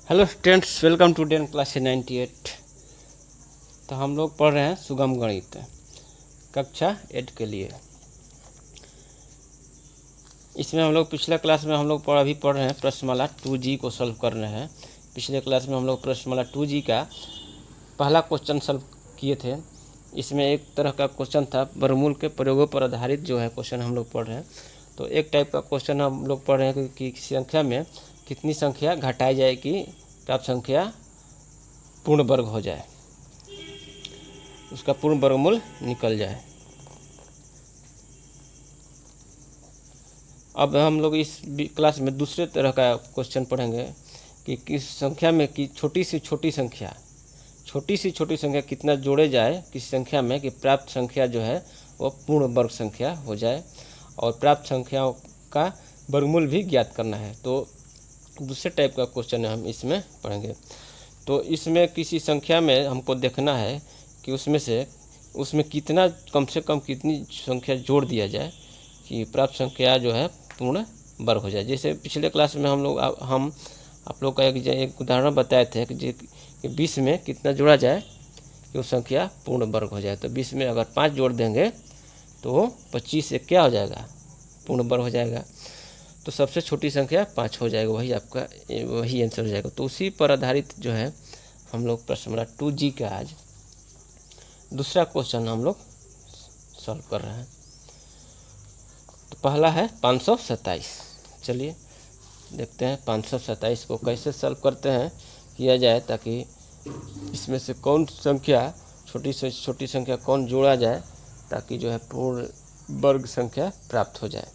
Hello students, welcome to 10 class 98। तो हम लोग पढ़ रहे हैं सुगम गणित कक्षा 8 के लिए। इसमें हम लोग पिछले क्लास में अभी पढ़ रहे हैं प्रश्नमाला 2G को सॉल्व कर रहे हैं। पिछले क्लास में हम लोग प्रश्नमाला 2G का पहला क्वेश्चन सॉल्व किए थे। इसमें एक तरह का क्वेश्चन था, वर्गमूल के प्रयोगों पर आधारित जो है क्वेश्चन हम लोग पढ़ रहे हैं। तो एक टाइप का क्वेश्चन हम लोग पढ़ रहे हैं कि किसी संख्या में कितनी संख्या घटाई जाए कि प्राप्त संख्या पूर्ण वर्ग हो जाए, उसका पूर्ण वर्गमूल निकल जाए। अब हम लोग इस क्लास में दूसरे तरह का क्वेश्चन पढ़ेंगे कि किस संख्या में कि छोटी सी छोटी संख्या कितना जोड़े जाए किस संख्या में कि प्राप्त संख्या जो है वो पूर्ण वर्ग संख्या हो जाए, और प्राप्त संख्याओं का वर्गमूल भी ज्ञात करना है। तो दूसरे टाइप का क्वेश्चन हम इसमें पढ़ेंगे। तो इसमें किसी संख्या में हमको देखना है कि उसमें कितना कम से कम कितनी संख्या जोड़ दिया जाए कि प्राप्त संख्या जो है पूर्ण वर्ग हो जाए। जैसे पिछले क्लास में हम आप लोग का एक उदाहरण बताए थे कि 20 में कितना जोड़ा जाए कि वो संख्या पूर्ण वर्ग हो जाए। तो 20 में अगर 5 जोड़ देंगे तो 25 से क्या हो जाएगा, पूर्ण वर्ग हो जाएगा। तो सबसे छोटी संख्या 5 हो जाएगा, वही आंसर हो जाएगा। तो उसी पर आधारित जो है हम लोग प्रश्नमाला 2G का आज दूसरा क्वेश्चन हम लोग सॉल्व कर रहे हैं। तो पहला है 527। चलिए देखते हैं 527 को कैसे सॉल्व करते हैं किया जाए, ताकि इसमें से कौन संख्या छोटी से छोटी संख्या कौन जोड़ा जाए ताकि जो है पूर्ण वर्ग संख्या प्राप्त हो जाए।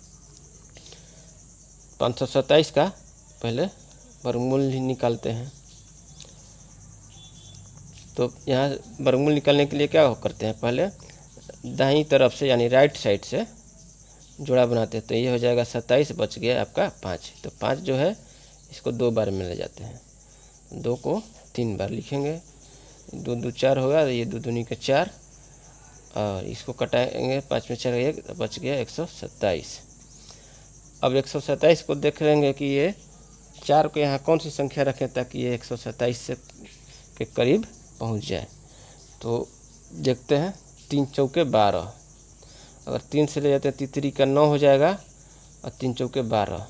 527 का पहले वर्गमूल ही निकालते हैं। तो यहाँ वर्गमूल निकालने के लिए क्या करते हैं, पहले दाहिनी तरफ से यानी राइट साइड से जोड़ा बनाते हैं। तो ये हो जाएगा 27, बच गया आपका 5। तो 5 जो है इसको 2 बार में ले जाते हैं, 2 को 3 बार लिखेंगे, 2 2 4 होगा, ये 2 दूनी का 4, और इसको कटाएंगे 5 में 4 1, बच गया 127। अब 127 को देख लेंगे कि ये 4 को यहाँ कौन सी संख्या रखें ताकि ये 127 से के करीब पहुँच जाए। तो देखते हैं 3 चौके 12, अगर 3 से ले जाते हैं तीसरी का 9 हो जाएगा, और 3 चौके 12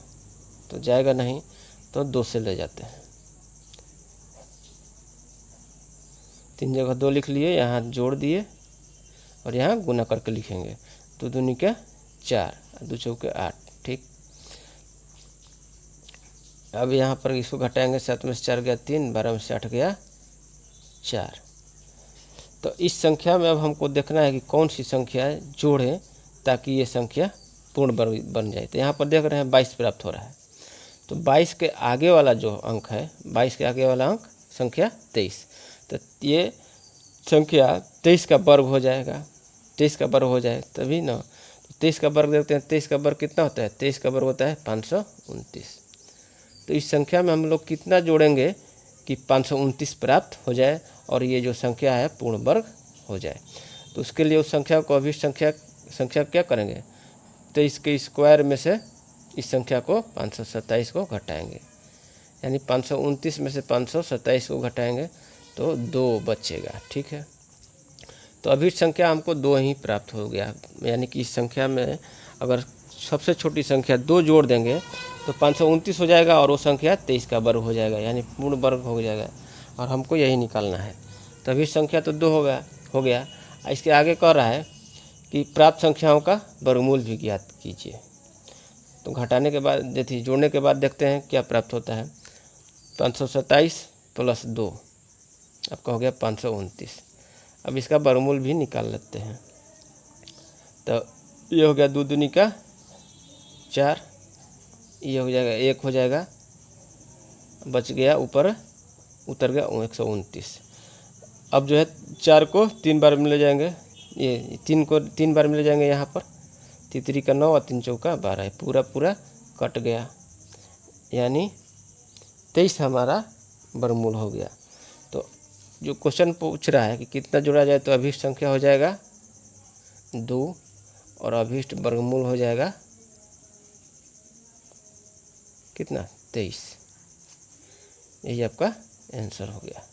तो जाएगा नहीं, तो 2 से ले जाते हैं। 3 जगह 2 लिख लिए, यहाँ जोड़ दिए और यहाँ गुना करके लिखेंगे, 2 दूनी का 4, 2 चौके 8। ठीक, अब यहाँ पर इसको घटाएंगे, 7 में से 4 गया 3, 12 में से 8 गया 4। तो इस संख्या में अब हमको देखना है कि कौन सी संख्या जोड़ें ताकि ये संख्या पूर्ण वर्ग बन जाए। तो यहाँ पर देख रहे हैं 22 प्राप्त हो रहा है। तो 22 के आगे वाला जो अंक है, 22 के आगे वाला अंक संख्या 23, तो ये संख्या 23 का वर्ग हो जाएगा। 23 का वर्ग हो जाए तभी ना। तो 23 का वर्ग देखते हैं, 23 का वर्ग कितना होता है, 23 का वर्ग होता है 529। तो इस संख्या में हम लोग कितना जोड़ेंगे कि 529 प्राप्त हो जाए और ये जो संख्या है पूर्ण वर्ग हो जाए। तो उसके लिए उस संख्या को अभी संख्या क्या करेंगे, 23 के स्क्वायर में से इस संख्या को 527 को घटाएंगे, यानी 529 में से 527 को घटाएंगे तो 2 बचेगा। ठीक है, तो अभी संख्या हमको 2 ही प्राप्त हो गया, यानी कि इस संख्या में अगर सबसे छोटी संख्या 2 जोड़ देंगे तो 529 हो जाएगा और वो संख्या 23 का वर्ग हो जाएगा, यानी पूर्ण वर्ग हो जाएगा, और हमको यही निकालना है। तभी संख्या तो 2 हो गया। इसके आगे कह रहा है कि प्राप्त संख्याओं का वर्गमूल भी ज्ञात कीजिए। तो घटाने के बाद देखिए, जोड़ने के बाद देखते हैं क्या प्राप्त होता है। 527 प्लस 2 आपका हो गया 529। अब इसका वर्गमूल भी निकाल लेते हैं। तो ये हो गया 2 दूनी का 4, ये हो जाएगा 1 हो जाएगा, बच गया ऊपर उतर गया 129। अब जो है 4 को 3 बार में ले जाएंगे, ये 3 को 3 बार में ले जाएंगे, यहाँ पर तीसरी का 9 और 3 चौका 12 है, पूरा कट गया, यानी 23 हमारा वर्गमूल हो गया। तो जो क्वेश्चन पूछ रहा है कि कितना जोड़ा जाए, तो अभीष्ट संख्या हो जाएगा 2 और अभीष्ट वर्गमूल हो जाएगा कितना, 23। यही आपका आंसर हो गया।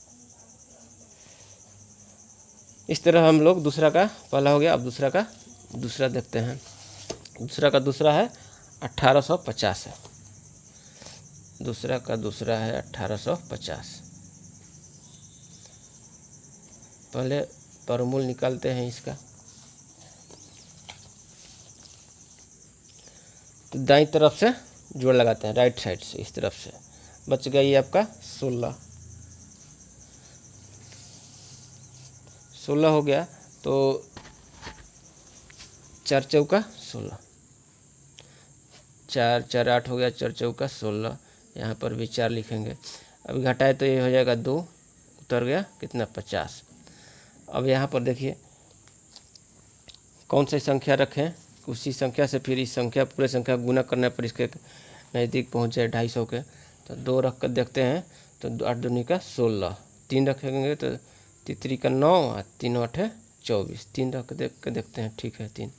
इस तरह हम लोग दूसरा का पहला हो गया, अब दूसरा का दूसरा देखते हैं। दूसरा का दूसरा है 1850 है। दूसरा का दूसरा है 1850। पहले वर्गमूल निकालते हैं इसका। तो दाईं तरफ से जोड़ लगाते हैं, राइट साइड से, इस तरफ से बच गया ये आपका 16 हो गया। तो 4 चौका 16, 4 4 8 हो गया, 4 चौका 16। यहाँ पर भी 4 लिखेंगे। अभी घटाए तो ये हो जाएगा 2, उतर गया कितना 50। अब यहाँ पर देखिए कौन सी संख्या रखें, उसी संख्या से फिर इस संख्या पूरे संख्या गुना करने पर इसके नज़दीक पहुँच जाए 250 के। तो 2 रख कर देखते हैं, तो 8 दूनी का 16, 3 रखेंगे तो तितरी का 9 और 3 8 24, 3 रख के देखते हैं, ठीक है 3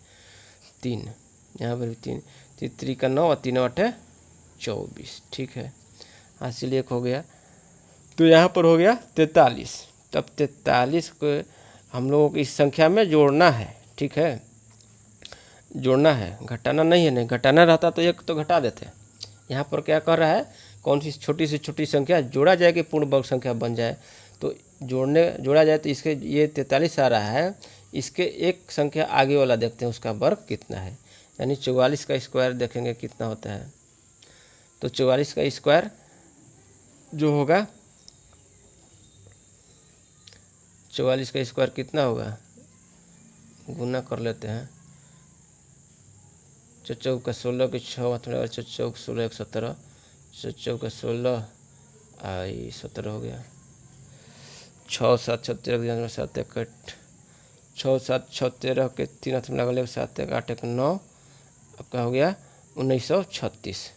यहाँ पर भी 3, तितरी का 9 और 3 8 24, ठीक है, हासिल 1 हो गया। तो यहाँ पर हो गया 43। तब 43 को हम लोगों को इस संख्या में जोड़ना है, ठीक है, जोड़ना है, घटाना नहीं है। नहीं घटाना रहता तो 1 तो घटा देते। यहाँ पर क्या कर रहा है, कौन सी छोटी से छोटी संख्या जोड़ा जाए कि पूर्ण वर्ग संख्या बन जाए। तो जोड़ा जाए तो इसके ये 43 आ रहा है, इसके एक संख्या आगे वाला देखते हैं उसका वर्ग कितना है, यानी 44 का स्क्वायर देखेंगे कितना होता है। तो 44 का स्क्वायर जो होगा, 44 का स्क्वायर कितना होगा, गुना कर लेते हैं। 4 चौका 16 के 6 4 चौक 16 1 17, 4 चौका 16 आई 17 हो गया। 6 7 36 7 1 8, 6 7 6 13 के 3 हाथ में लगा 7 1 8 1 9, आपका हो गया 1936।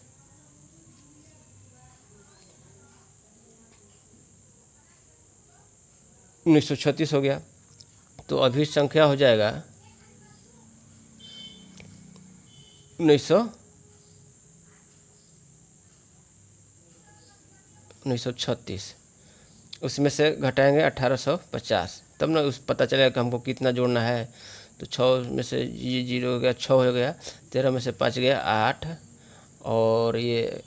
हो गया। तो अभी संख्या हो जाएगा 1936। उसमें से घटाएंगे 1850, तब ना उस पता चलेगा कि हमको कितना जोड़ना है। तो 6 में से ये 0 हो गया, 6 हो गया, 13 में से 5 गया 8, और ये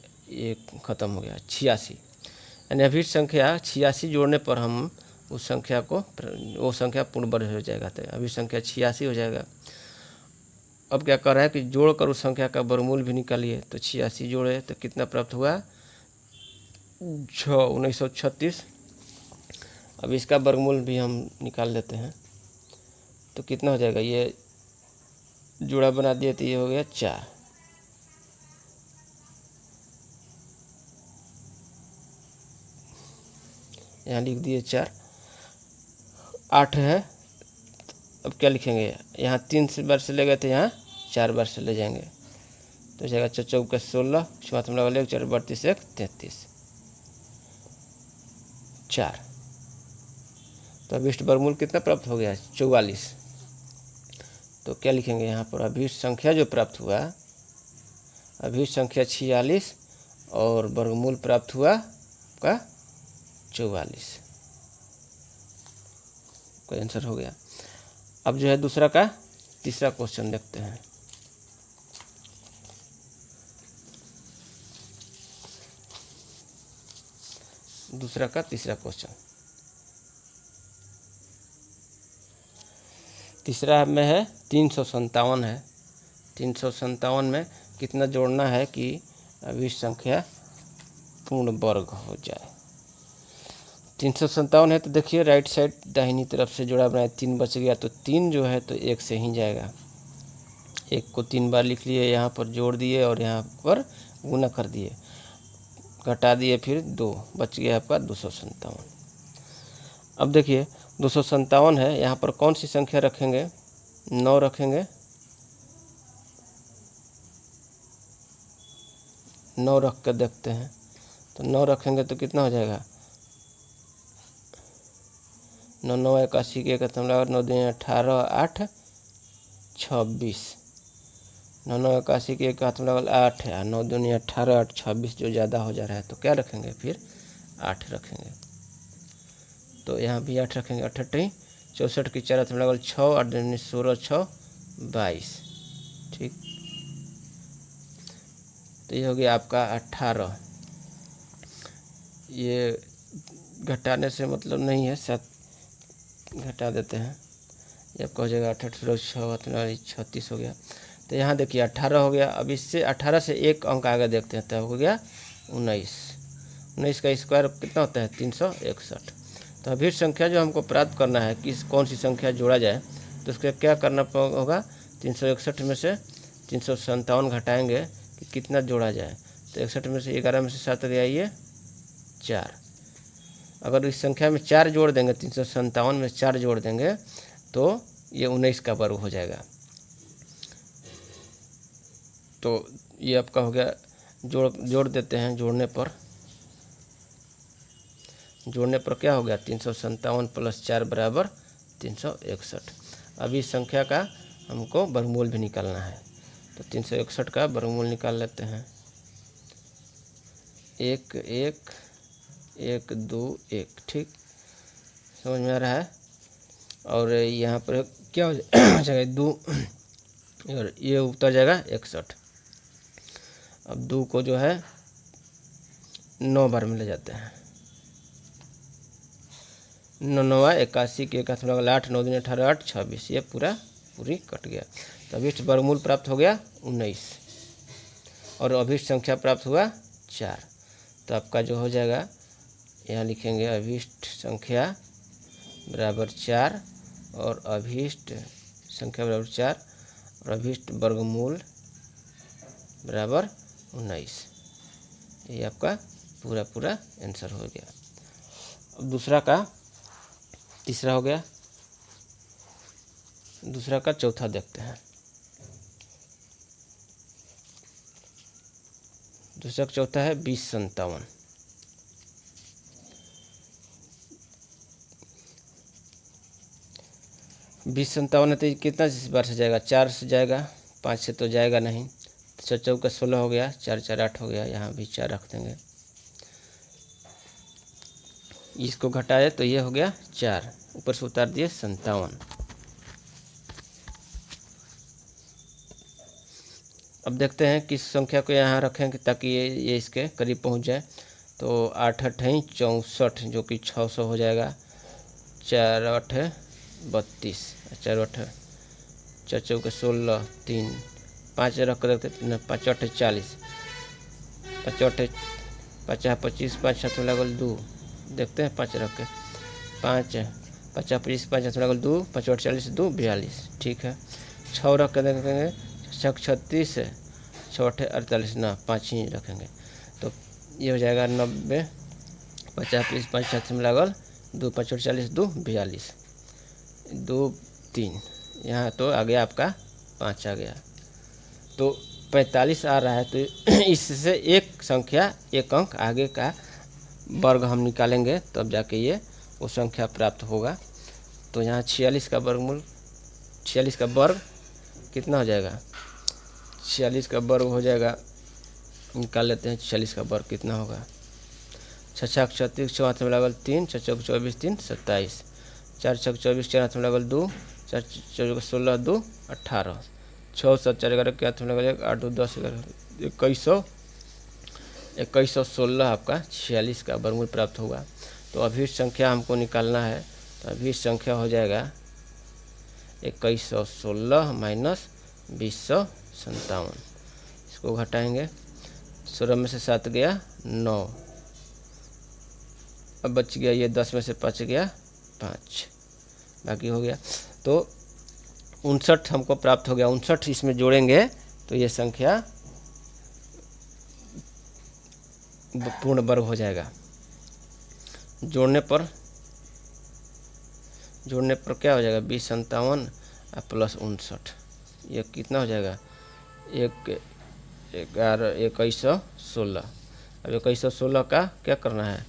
ख़त्म हो गया 86। यानी अभी संख्या 86 जोड़ने पर हम उस संख्या को, वो संख्या पूर्ण वर्ग हो जाएगा। तो अभी संख्या 86 हो जाएगा। अब क्या कर रहा है कि जोड़ कर उस संख्या का वर्गमूल भी निकालिए। तो 86 जोड़े तो कितना प्राप्त हुआ, 1936। अब इसका वर्गमूल भी हम निकाल लेते हैं। तो कितना हो जाएगा, ये जोड़ा बना दिए तो ये हो गया 4, यहाँ लिख दिए 4, 8 है। अब क्या लिखेंगे, यहाँ 3 बार से ले गए थे, यहाँ 4 बार से ले जाएंगे। तो जाएगा 4 चौका 16, 6 में लगा 4 32 1 33 4। तो अभीष्ट वर्गमूल कितना प्राप्त हो गया, 44। तो क्या लिखेंगे यहाँ पर, अभीष्ट संख्या जो प्राप्त हुआ, अभीष्ट संख्या 46 और वर्गमूल प्राप्त हुआ का 44 का आंसर हो गया। अब जो है दूसरा का तीसरा क्वेश्चन देखते हैं। दूसरा का तीसरा क्वेश्चन, तीसरा में है 357 है। 357 में कितना जोड़ना है कि अभी संख्या पूर्ण वर्ग हो जाए। 357 है तो देखिए राइट साइड दाहिनी तरफ से जोड़ा बनाए, 3 बच गया, तो 3 जो है तो 1 से ही जाएगा। 1 को 3 बार लिख लिए, यहाँ पर जोड़ दिए और यहाँ पर गुना कर दिए, घटा दिए, फिर 2 बच गया आपका 257। अब देखिए 257 है, यहाँ पर कौन सी संख्या रखेंगे, 9 रखेंगे। 9 रख कर देखते हैं। तो 9 रखेंगे तो कितना हो जाएगा, 9 9 81 के 9 दिन 18 8 26, 9 9 81 के 8 है, 9 दूनी 18 8 26 जो ज़्यादा हो जा रहा है। तो क्या रखेंगे फिर 8 रखेंगे। तो यहाँ भी 8 रखेंगे। 8 8 64 की 4 हाथ में लगल 6, 8 दूनी 16, 6 22। ठीक, तो ये हो गया आपका 18। ये घटाने से मतलब नहीं है, 7 घटा देते हैं। ये आपका हो जाएगा 8 8 16 6 36 हो गया। तो यहाँ देखिए 18 हो गया। अब इससे 18 से एक अंक आगे देखते हैं, तो हो गया 19। 19 का स्क्वायर कितना होता है? 361। तो अभिष्ट संख्या जो हमको प्राप्त करना है कि कौन सी संख्या जोड़ा जाए, तो उसके क्या करना होगा? 361 में से 357 घटाएंगे कि कितना जोड़ा जाए। तो 61 में से 11 में से 7 गया ये 4। अगर इस संख्या में 4 जोड़ देंगे, 357 में 4 जोड़ देंगे तो ये 19 का वर्ग हो जाएगा। तो ये आपका हो गया। जोड़ देते हैं। जोड़ने पर क्या हो गया? 357 प्लस 4 बराबर 361। अब इस संख्या का हमको वर्गमूल भी निकालना है। तो 361 का वर्गमूल निकाल लेते हैं। 1 1 1 2 1। ठीक, समझ में आ रहा है। और यहाँ पर क्या हो जाएगा? 2 और ये उतर जाएगा 61। अब 2 को जो है 9 बार में ले जाते हैं। 9 9 81 के 1 हाथ में लगल 8, 9 दूनी 18 8 26। ये पूरी कट गया। तो अभिष्ट वर्गमूल प्राप्त हो गया 19 और अभिष्ट संख्या प्राप्त हुआ 4। तो आपका जो हो जाएगा, यहाँ लिखेंगे अभिष्ट संख्या बराबर 4 और अभिष्ट संख्या बराबर 4 और अभिष्ट वर्गमूल बराबर 19। ये आपका पूरा आंसर हो गया। अब तीसरा हो गया। दूसरा का चौथा देखते हैं। दूसरा का चौथा है 2057। 2057 है तो कितना बार से जाएगा? 4 से जाएगा, 5 से तो जाएगा नहीं। तो 4 चौका 16 हो गया, 4 4 8 हो गया। यहाँ भी 4 रख देंगे। इसको घटाए तो ये हो गया 4, ऊपर से उतार दिए 57। अब देखते हैं किस संख्या को यहाँ रखें ताकि ये इसके करीब पहुँच जाए। तो 8 8 64 जो कि 600 हो जाएगा। 4 8 32, 4 8 4 चौके 16 3 5 रख कर रखते 5 8 40, 5 8 50 25, 5 हाथ में लगल 2। देखते हैं 5 रख के 5 50 25, 5 हाथ में लगल 2, 5 8 40 2 42। ठीक है। 6 रख कर देखेंगे 6 36, 6 8 48 ना 5 ही रखेंगे। तो ये हो जाएगा 90, 50 25, 5 हाथ में लगल 2, 5 8 40 2 42 2 3। यहाँ तो आ गया आपका 5 आ गया। तो 45 आ रहा है। तो इससे एक संख्या एक अंक आगे का वर्ग हम निकालेंगे तब जाके ये वो संख्या प्राप्त होगा। तो यहाँ 46 का वर्गमूल, 46 का वर्ग कितना हो जाएगा? 46 का वर्ग हो जाएगा, निकाल लेते हैं 46 का वर्ग कितना होगा। 6 6 36, 6 हाथ में लगल 3, 6 चौक 24 3 27, 4 6 24, 4 हाथ में लगल 2, 4 4 16 2 18, 6 7 4 11 के हाथ में लगल 1 8 2 10 11 2116 आपका 46 का वर्गमूल प्राप्त होगा। तो अभिष्ट संख्या हमको निकालना है। तो अभिष्ट संख्या हो जाएगा 2116 माइनस 2057। इसको घटाएंगे। 16 में से 7 गया 9, अब बच गया ये 10 में से 5 गया 5, बाकी हो गया। तो 59 हमको प्राप्त हो गया। 59 इसमें जोड़ेंगे तो ये संख्या पूर्ण वर्ग हो जाएगा। जोड़ने पर क्या हो जाएगा? 2057 प्लस 59, ये कितना हो जाएगा? 2116। अब 2116 का क्या करना है?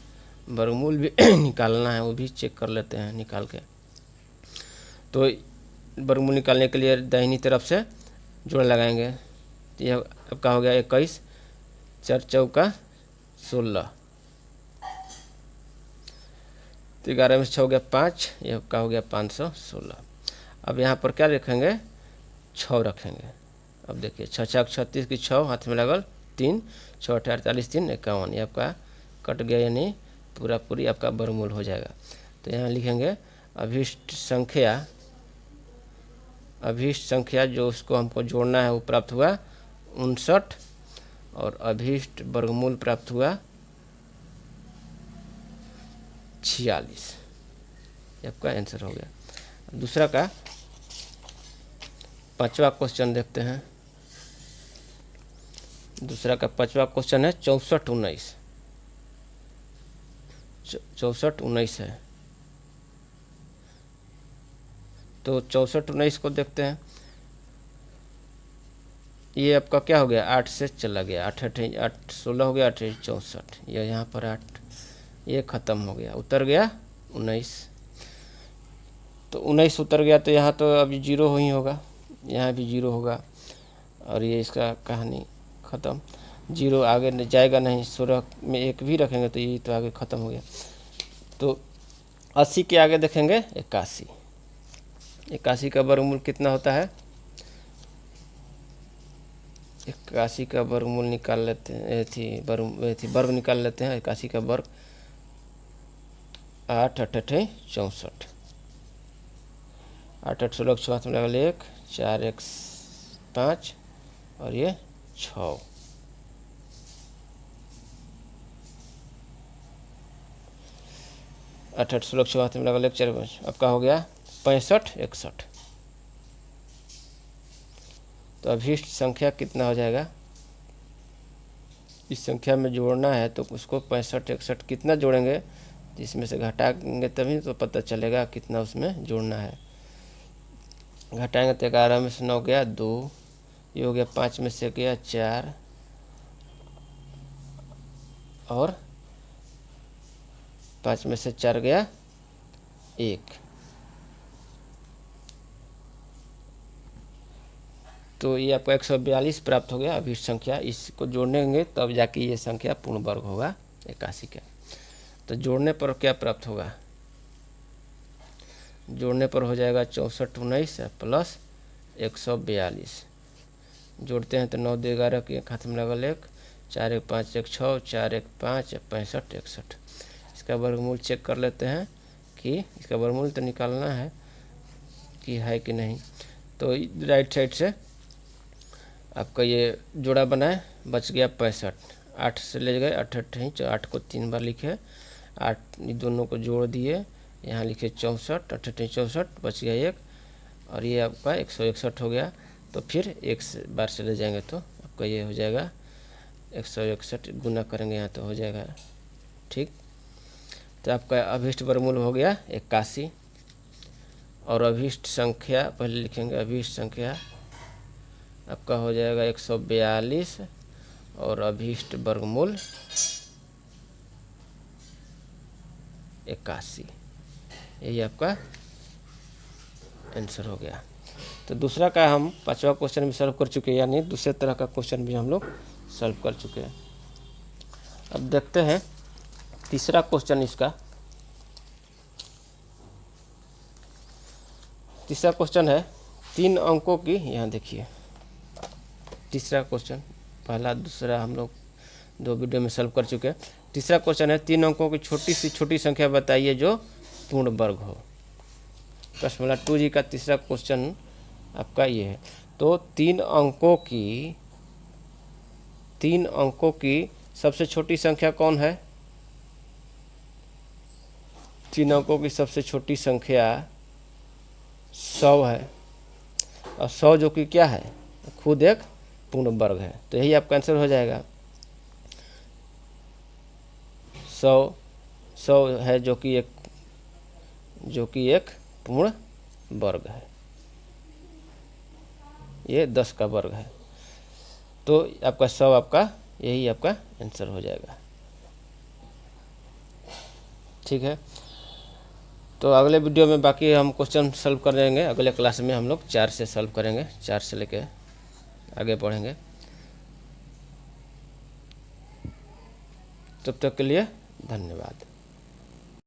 वर्गमूल भी निकालना है, वो भी चेक कर लेते हैं निकाल के। तो वर्गमूल निकालने के लिए दाहिनी तरफ से जोड़ लगाएंगे। तो यह आपका हो गया 21, 4 चौका 16, तो 11 में 6 हो गया 5, ये का हो गया 516। अब यहाँ पर क्या रखेंगे, 6 रखेंगे। अब देखिए 6 6 36 की 6 हाथ में लगल 3, 6 8 48 3 51, ये आपका कट गया, यानी पूरा पूरी आपका वर्गमूल हो जाएगा। तो यहाँ लिखेंगे अभीष्ट संख्या जो उसको हमको जोड़ना है वो प्राप्त हुआ 59, और अभीष्ट वर्गमूल प्राप्त हुआ 46। ये आपका आंसर हो गया। दूसरा का 5वां क्वेश्चन देखते हैं। दूसरा का 5वां क्वेश्चन है 64 19। 64 19 है, तो 64 19 को देखते हैं। ये आपका क्या हो गया, 8 से चला गया, 8 8 16 हो गया, 8 64, ये यहाँ पर 8, ये ख़त्म हो गया, उतर गया 19। तो 19 उतर गया तो यहाँ तो अभी 0 ही होगा, यहाँ भी 0 होगा, और ये इसका कहानी ख़त्म। 0 आगे जाएगा नहीं, 16 में 1 भी रखेंगे तो ये तो आगे ख़त्म हो गया। तो 80 के आगे देखेंगे 81। 81 का वर्गमूल कितना होता है, 81 का वर्गमूल निकाल लेते हैं, वर्ग निकाल लेते हैं। 81 का वर्ग 8 8 8 64, 8 8 16 6 में लगल 1, 4 1 5, और ये 6। आठ 8 16 6 में लगल 1 4 5, आपका हो गया 65 61। तो अभीष्ट संख्या कितना हो जाएगा, इस संख्या में जोड़ना है तो उसको 65 61 कितना जोड़ेंगे, इसमें से घटाएंगे तभी तो पता चलेगा कितना उसमें जोड़ना है। घटाएंगे तो 11 में से 9 गया 2, ये हो गया 5 में से गया 4, और 5 में से 4 गया 1। तो ये आपको 142 प्राप्त हो गया अभीष्ट संख्या। इसको जोड़ेंगे तब जाके ये संख्या पूर्ण वर्ग होगा 81 का। तो जोड़ने पर क्या प्राप्त होगा, जोड़ने पर हो जाएगा 64 19 प्लस 142। जोड़ते हैं तो 9 2 11 के हाथ में लगल 1, 4 1 5 1 6, 4 1 5 65 61। इसका वर्गमूल चेक कर लेते हैं कि इसका वर्गमूल तो निकालना है कि है कि नहीं। तो राइट साइड से आपका ये जोड़ा बनाए, बच गया 65। 8 से ले गए 8 8 8 को 3 बार लिखे, 8 दोनों को जोड़ दिए, यहाँ लिखे 64 8 8 64, बच गया 1, और ये आपका 161 हो गया। तो फिर एक बार से ले जाएंगे तो आपका ये हो जाएगा 161, गुना करेंगे यहाँ तो हो जाएगा ठीक। तो आपका अभीष्ट वर्गमूल हो गया 81, और अभीष्ट संख्या पहले लिखेंगे, अभीष्ट संख्या आपका हो जाएगा 142, और अभीष्ट वर्गमूल 81। यही आपका आंसर हो गया। तो दूसरा का हम 5वां क्वेश्चन भी सॉल्व कर चुके हैं, यानी दूसरे तरह का क्वेश्चन भी हम लोग सॉल्व कर चुके हैं। अब देखते हैं तीसरा क्वेश्चन इसका। तीसरा क्वेश्चन है 3 अंकों की, यहाँ देखिए तीसरा क्वेश्चन, पहला दूसरा हम लोग 2 वीडियो में सॉल्व कर चुके हैं। तीसरा क्वेश्चन है 3 अंकों की छोटी से छोटी संख्या बताइए जो पूर्ण वर्ग हो। कस्टमर 2G का तीसरा क्वेश्चन आपका ये है। तो 3 अंकों की सबसे छोटी संख्या कौन है, 3 अंकों की सबसे छोटी संख्या 100 है, और 100 जो कि क्या है, खुद एक पूर्ण वर्ग है। तो यही आपका आंसर हो जाएगा। 100 है जो कि एक पूर्ण वर्ग है, ये 10 का वर्ग है। तो आपका 100 आपका यही आपका आंसर हो जाएगा ठीक है। तो अगले वीडियो में बाकी हम क्वेश्चन सॉल्व करेंगे। अगले क्लास में हम लोग 4 से सॉल्व करेंगे, 4 से लेके आगे बढ़ेंगे। तब तक के लिए धन्यवाद।